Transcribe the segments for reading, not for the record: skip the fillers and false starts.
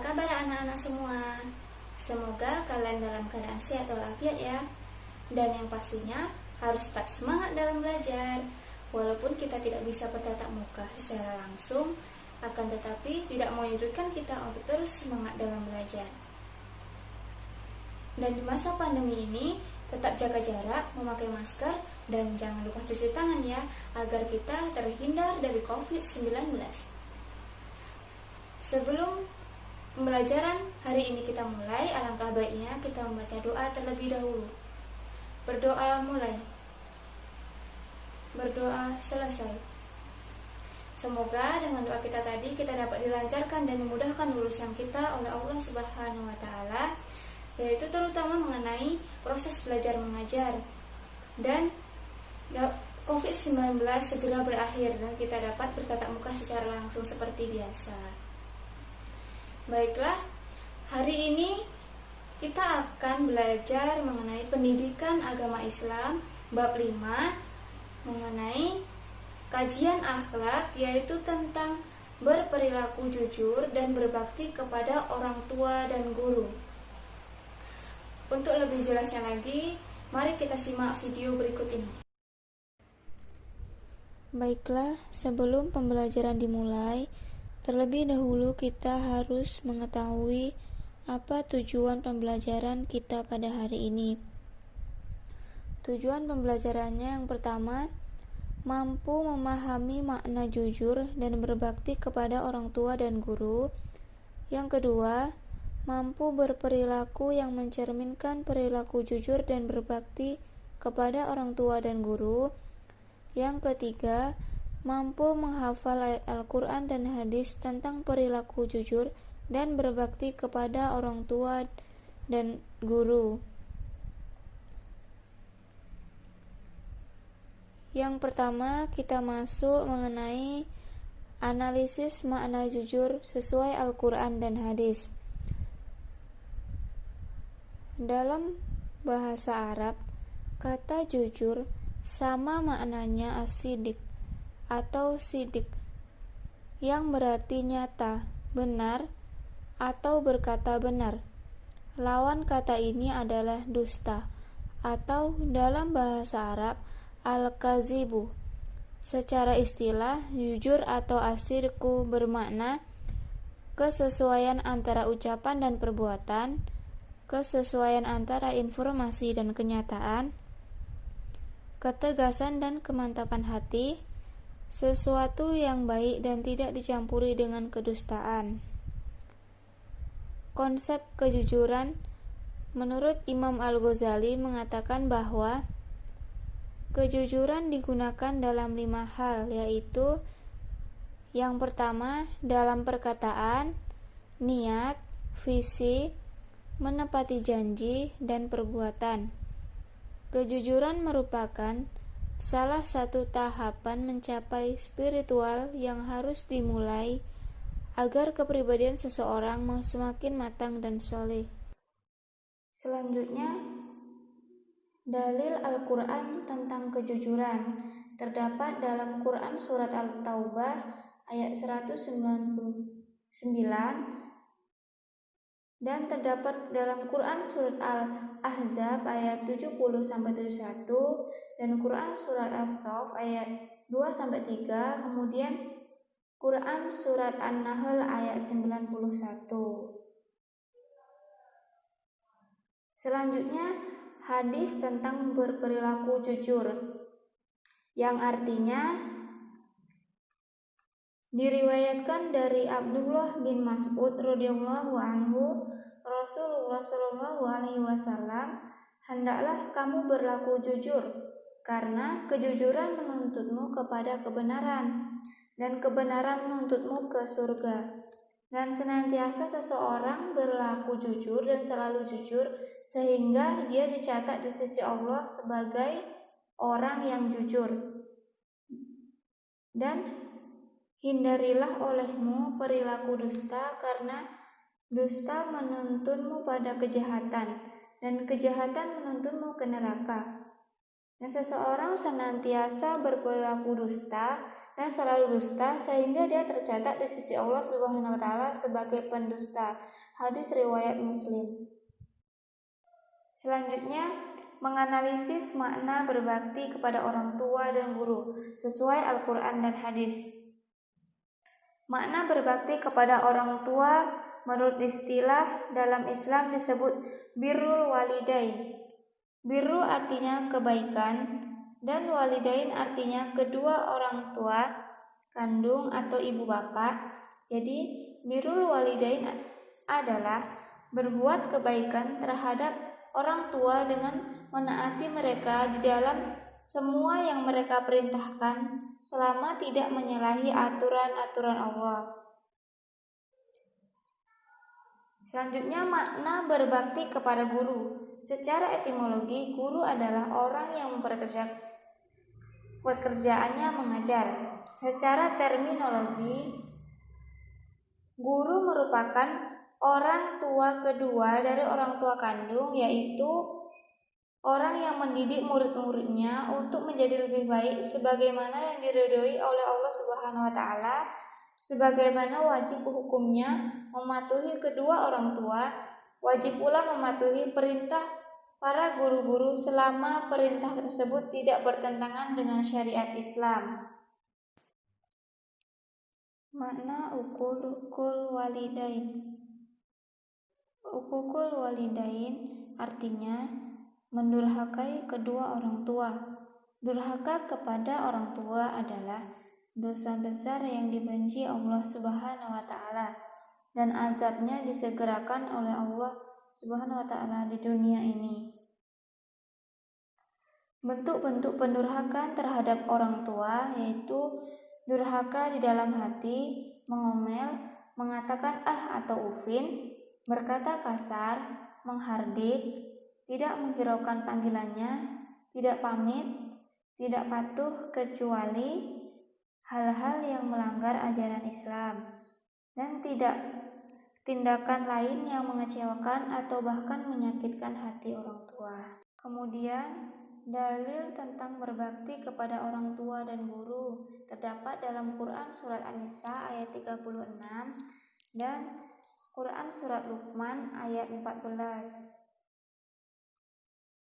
kabar anak-anak semua? Semoga kalian dalam keadaan sehat walafiat ya. Dan yang pastinya harus tetap semangat dalam belajar. Walaupun kita tidak bisa bertatap muka secara langsung, akan tetapi tidak menyurutkan kita untuk terus semangat dalam belajar. Dan di masa pandemi ini, tetap jaga jarak, memakai masker, dan jangan lupa cuci tangan ya, agar kita terhindar dari COVID-19. Sebelum pembelajaran hari ini kita mulai, alangkah baiknya kita membaca doa terlebih dahulu. Berdoa mulai. Berdoa selesai. Semoga dengan doa kita tadi kita dapat dilancarkan dan dimudahkan urusan kita oleh Allah Subhanahu wa taala, yaitu terutama mengenai proses belajar mengajar dan COVID-19 segera berakhir dan kita dapat bertatap muka secara langsung seperti biasa. Baiklah, hari ini kita akan belajar mengenai pendidikan agama Islam bab 5 mengenai kajian akhlak, yaitu tentang berperilaku jujur dan berbakti kepada orang tua dan guru. Untuk lebih jelasnya lagi, mari kita simak video berikut ini. Baiklah, sebelum pembelajaran dimulai, terlebih dahulu kita harus mengetahui apa tujuan pembelajaran kita pada hari ini. Tujuan pembelajarannya yang pertama, mampu memahami makna jujur dan berbakti kepada orang tua dan guru. Yang kedua, mampu berperilaku yang mencerminkan perilaku jujur dan berbakti kepada orang tua dan guru. Yang ketiga, mampu menghafal ayat Al-Quran dan hadis tentang perilaku jujur dan berbakti kepada orang tua dan guru. Yang pertama, kita masuk mengenai analisis makna jujur sesuai Al-Quran dan hadis. Dalam bahasa Arab, kata jujur sama maknanya as-sidik atau sidik, yang berarti nyata, benar, atau berkata benar. Lawan kata ini adalah dusta, atau dalam bahasa Arab al-kazibu. Secara istilah, jujur atau as-sidqu bermakna kesesuaian antara ucapan dan perbuatan, kesesuaian antara informasi dan kenyataan, ketegasan dan kemantapan hati, sesuatu yang baik dan tidak dicampuri dengan kedustaan. Konsep kejujuran menurut Imam Al-Ghazali mengatakan bahwa kejujuran digunakan dalam 5 hal, yaitu yang pertama dalam perkataan, niat, visi, menepati janji, dan perbuatan. Kejujuran merupakan salah satu tahapan mencapai spiritual yang harus dimulai agar kepribadian seseorang semakin matang dan soleh. Selanjutnya, dalil Al-Quran tentang kejujuran terdapat dalam Quran Surat Al-Taubah ayat 199 dan terdapat dalam Quran Surat Al-Ahzab ayat 70-71 dan Quran Surat As-Saff ayat 2-3, kemudian Quran Surat An-Nahl ayat 91. Selanjutnya, hadis tentang berperilaku jujur, yang artinya diriwayatkan dari Abdullah bin Mas'ud radhiyallahu anhu, Rasulullah shallallahu alaihi wasallam, hendaklah kamu berlaku jujur, karena kejujuran menuntutmu kepada kebenaran, dan kebenaran menuntutmu ke surga. Dan senantiasa seseorang berlaku jujur dan selalu jujur, sehingga dia dicatat di sisi Allah sebagai orang yang jujur. Dan hindarilah olehmu perilaku dusta, karena dusta menuntunmu pada kejahatan, dan kejahatan menuntunmu ke neraka. Dan seseorang senantiasa berperilaku dusta dan selalu dusta sehingga dia tercatat di sisi Allah Subhanahu wa taala sebagai pendusta. Hadis riwayat Muslim. Selanjutnya, menganalisis makna berbakti kepada orang tua dan guru sesuai Al-Qur'an dan hadis. Makna berbakti kepada orang tua menurut istilah dalam Islam disebut birrul walidain. Birru artinya kebaikan dan walidain artinya kedua orang tua kandung atau ibu bapak. Jadi birrul walidain adalah berbuat kebaikan terhadap orang tua dengan menaati mereka di dalam semua yang mereka perintahkan selama tidak menyalahi aturan-aturan Allah. Selanjutnya, makna berbakti kepada guru. Secara etimologi, guru adalah orang yang pekerjaannya mengajar. Secara terminologi, guru merupakan orang tua kedua dari orang tua kandung, yaitu orang yang mendidik murid-muridnya untuk menjadi lebih baik sebagaimana yang diridhoi oleh Allah Subhanahu wa taala, sebagaimana wajib hukumnya mematuhi kedua orang tua. Wajib pula mematuhi perintah para guru-guru selama perintah tersebut tidak bertentangan dengan syariat Islam. Makna uququl walidain. Uququl walidain artinya mendurhakai kedua orang tua. Durhaka kepada orang tua adalah dosa besar yang dibenci Allah Subhanahu wa taala dan azabnya disegerakan oleh Allah Subhanahu wa taala di dunia ini. Bentuk-bentuk pendurhakaan terhadap orang tua yaitu durhaka di dalam hati, mengomel, mengatakan atau ufin, berkata kasar, menghardik, tidak menghiraukan panggilannya, tidak pamit, tidak patuh kecuali hal-hal yang melanggar ajaran Islam, dan tindakan lain yang mengecewakan atau bahkan menyakitkan hati orang tua. Kemudian, dalil tentang berbakti kepada orang tua dan guru terdapat dalam Quran Surat An-Nisa ayat 36 dan Quran Surat Luqman ayat 14.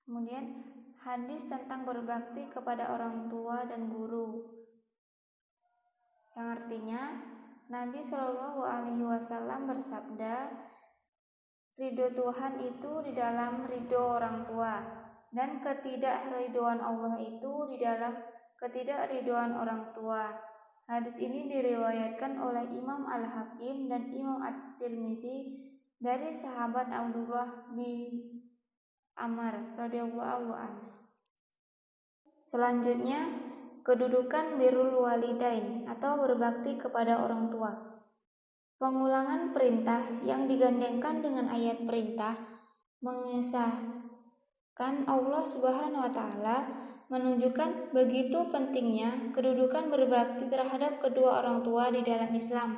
Kemudian, hadis tentang berbakti kepada orang tua dan guru, yang artinya Nabi Shallallahu Alaihi Wasallam bersabda, ridho Tuhan itu di dalam ridho orang tua, dan ketidakridhoan Allah itu di dalam ketidakridhoan orang tua. Hadis ini diriwayatkan oleh Imam Al-Hakim dan Imam At-Tirmizi dari sahabat Abdullah bin Amr radhiyallahu anhu. Selanjutnya, kedudukan birrul walidain atau berbakti kepada orang tua. Pengulangan perintah yang digandengkan dengan ayat perintah mengesahkan Allah Subhanahu wa taala menunjukkan begitu pentingnya kedudukan berbakti terhadap kedua orang tua di dalam Islam.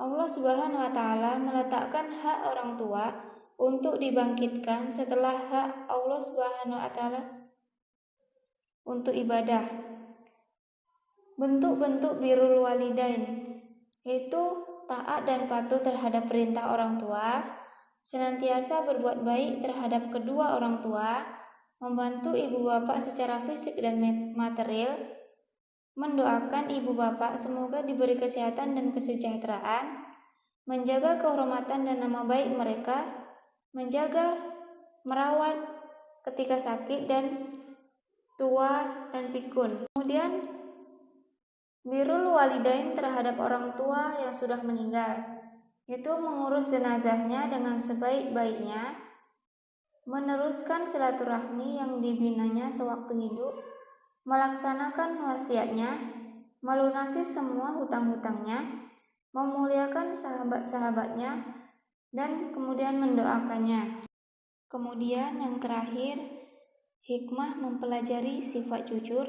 Allah Subhanahu wa taala meletakkan hak orang tua untuk dibangkitkan setelah hak Allah Subhanahu wa taala untuk ibadah. Bentuk-bentuk birrul walidain yaitu taat dan patuh terhadap perintah orang tua, senantiasa berbuat baik terhadap kedua orang tua, membantu ibu bapak secara fisik dan material, mendoakan ibu bapak semoga diberi kesehatan dan kesejahteraan, menjaga kehormatan dan nama baik mereka, menjaga, merawat ketika sakit dan tua dan pikun. Kemudian birrul walidain terhadap orang tua yang sudah meninggal, yaitu mengurus jenazahnya dengan sebaik-baiknya, meneruskan silaturahmi yang dibinanya sewaktu hidup, melaksanakan wasiatnya, melunasi semua hutang-hutangnya, memuliakan sahabat-sahabatnya, dan kemudian mendoakannya. Kemudian yang terakhir, hikmah mempelajari sifat jujur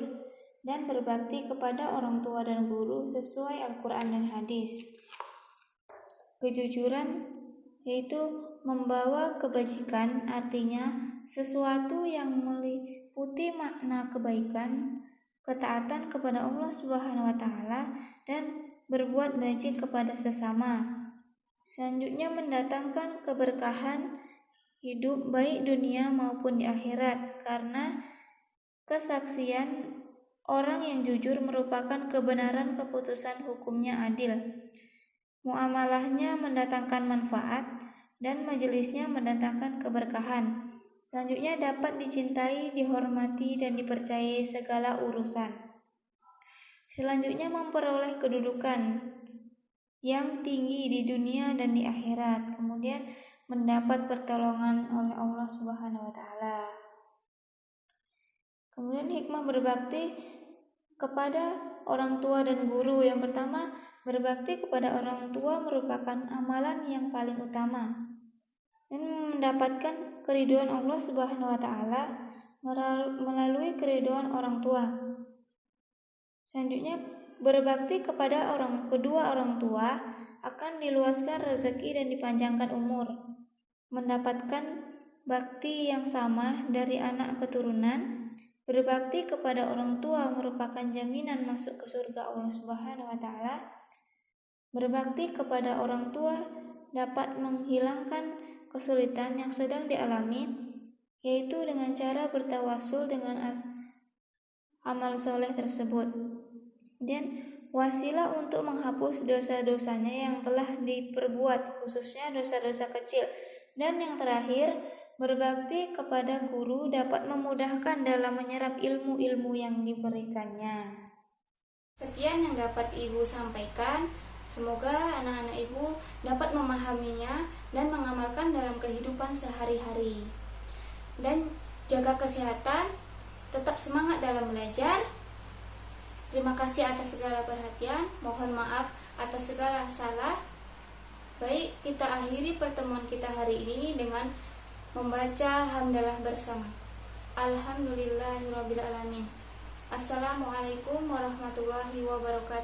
dan berbakti kepada orang tua dan guru sesuai Al-Quran dan hadis. Kejujuran yaitu membawa kebajikan, artinya sesuatu yang meliputi makna kebaikan ketaatan kepada Allah Subhanahu wa taala dan berbuat baik kepada sesama. Selanjutnya mendatangkan keberkahan hidup baik dunia maupun di akhirat, karena kesaksian orang yang jujur merupakan kebenaran keputusan hukumnya adil. Muamalahnya mendatangkan manfaat dan majelisnya mendatangkan keberkahan. Selanjutnya dapat dicintai, dihormati, dan dipercayai segala urusan. Selanjutnya memperoleh kedudukan yang tinggi di dunia dan di akhirat. Kemudian mendapat pertolongan oleh Allah Subhanahu wa taala. Kemudian hikmah berbakti kepada orang tua dan guru. Yang pertama, berbakti kepada orang tua merupakan amalan yang paling utama dan mendapatkan keridhaan Allah Subhanahu wa taala melalui keridhaan orang tua. Selanjutnya, berbakti kepada kedua orang tua akan diluaskan rezeki dan dipanjangkan umur. Mendapatkan bakti yang sama dari anak keturunan. Berbakti kepada orang tua merupakan jaminan masuk ke surga Allah Subhanahu wa taala. Berbakti kepada orang tua dapat menghilangkan kesulitan yang sedang dialami, yaitu dengan cara bertawasul dengan amal soleh tersebut. Dan wasilah untuk menghapus dosa-dosanya yang telah diperbuat, khususnya dosa-dosa kecil. Dan yang terakhir, berbakti kepada guru dapat memudahkan dalam menyerap ilmu-ilmu yang diberikannya. Sekian yang dapat Ibu sampaikan. Semoga anak-anak Ibu dapat memahaminya dan mengamalkan dalam kehidupan sehari-hari. Dan jaga kesehatan, tetap semangat dalam belajar. Terima kasih atas segala perhatian. Mohon maaf atas segala salah. Baik, kita akhiri pertemuan kita hari ini dengan membaca hamdalah bersama. Alhamdulillahirabbil alamin. Assalamualaikum warahmatullahi wabarakatuh.